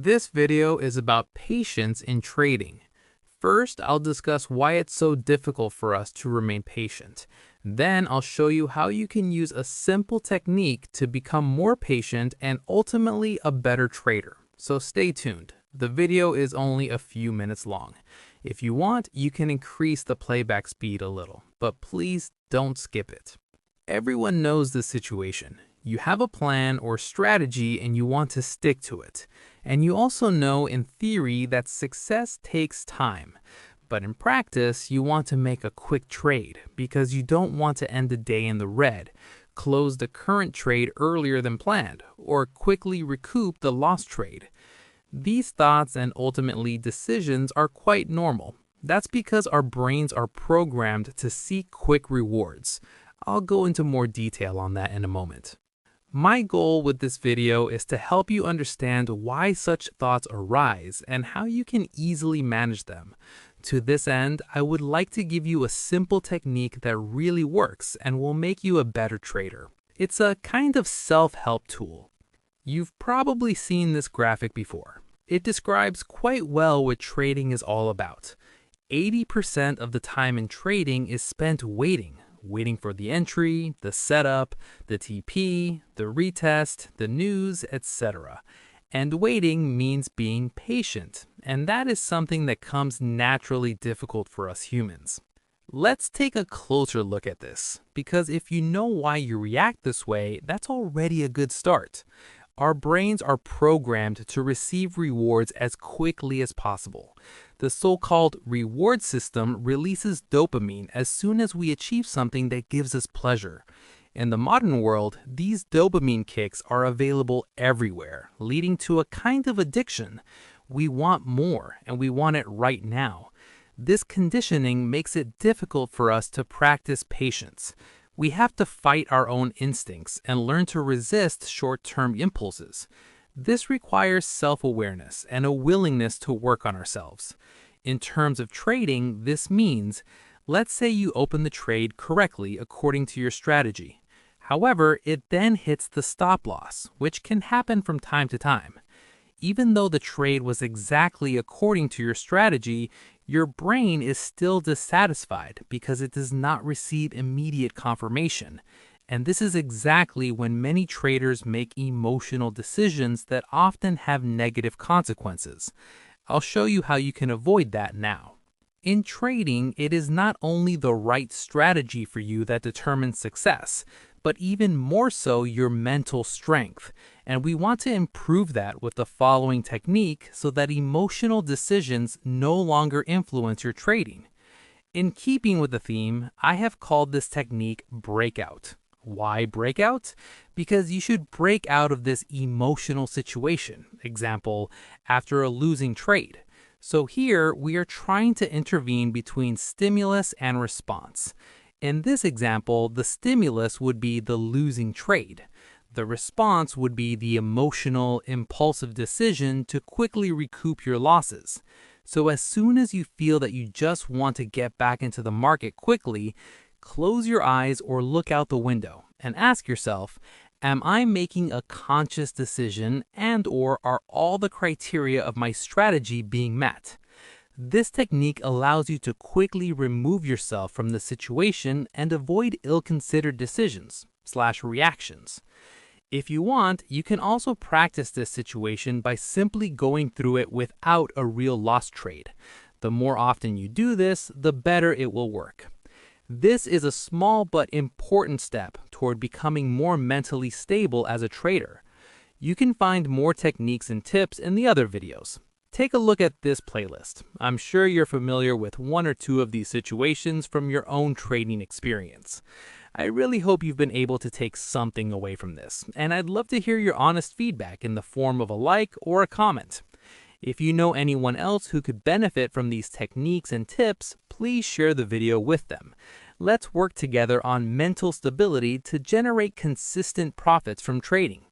This video is about patience in trading. First, I'll discuss why it's so difficult for us to remain patient. Then I'll show you how you can use a simple technique to become more patient and ultimately a better trader. So stay tuned. The video is only a few minutes long. If you want, you can increase the playback speed a little, but please don't skip it. Everyone knows this situation. You have a plan or strategy and you want to stick to it. And you also know in theory that success takes time. But in practice, you want to make a quick trade because you don't want to end the day in the red, close the current trade earlier than planned, or quickly recoup the lost trade. These thoughts and ultimately decisions are quite normal. That's because our brains are programmed to seek quick rewards. I'll go into more detail on that in a moment. My goal with this video is to help you understand why such thoughts arise and how you can easily manage them. To this end, I would like to give you a simple technique that really works and will make you a better trader. It's a kind of self-help tool. You've probably seen this graphic before. It describes quite well what trading is all about. 80% of the time in trading is spent waiting for the entry, the setup, the TP, the retest, the news, etc. And waiting means being patient, and that is something that comes naturally difficult for us humans. Let's take a closer look at this, because if you know why you react this way, that's already a good start. Our brains are programmed to receive rewards as quickly as possible. The so-called reward system releases dopamine as soon as we achieve something that gives us pleasure. In the modern world, these dopamine kicks are available everywhere, leading to a kind of addiction. We want more, and we want it right now. This conditioning makes it difficult for us to practice patience. We have to fight our own instincts and learn to resist short-term impulses. This requires self-awareness and a willingness to work on ourselves. In terms of trading, this means, let's say you open the trade correctly according to your strategy. However, it then hits the stop loss, which can happen from time to time. Even though the trade was exactly according to your strategy, your brain is still dissatisfied because it does not receive immediate confirmation. And this is exactly when many traders make emotional decisions that often have negative consequences. I'll show you how you can avoid that now. In trading, it is not only the right strategy for you that determines success, but even more so your mental strength. And we want to improve that with the following technique so that emotional decisions no longer influence your trading. In keeping with the theme, I have called this technique breakout. Why breakout? Because you should break out of this emotional situation. Example, after a losing trade. So here, we are trying to intervene between stimulus and response. In this example, the stimulus would be the losing trade. The response would be the emotional, impulsive decision to quickly recoup your losses. So as soon as you feel that you just want to get back into the market quickly, close your eyes or look out the window and ask yourself, am I making a conscious decision and/or are all the criteria of my strategy being met? This technique allows you to quickly remove yourself from the situation and avoid ill-considered decisions/reactions. If you want, you can also practice this situation by simply going through it without a real loss trade. The more often you do this, the better it will work. This is a small but important step toward becoming more mentally stable as a trader. You can find more techniques and tips in the other videos. Take a look at this playlist. I'm sure you're familiar with one or two of these situations from your own trading experience. I really hope you've been able to take something away from this, and I'd love to hear your honest feedback in the form of a like or a comment. If you know anyone else who could benefit from these techniques and tips, please share the video with them. Let's work together on mental stability to generate consistent profits from trading.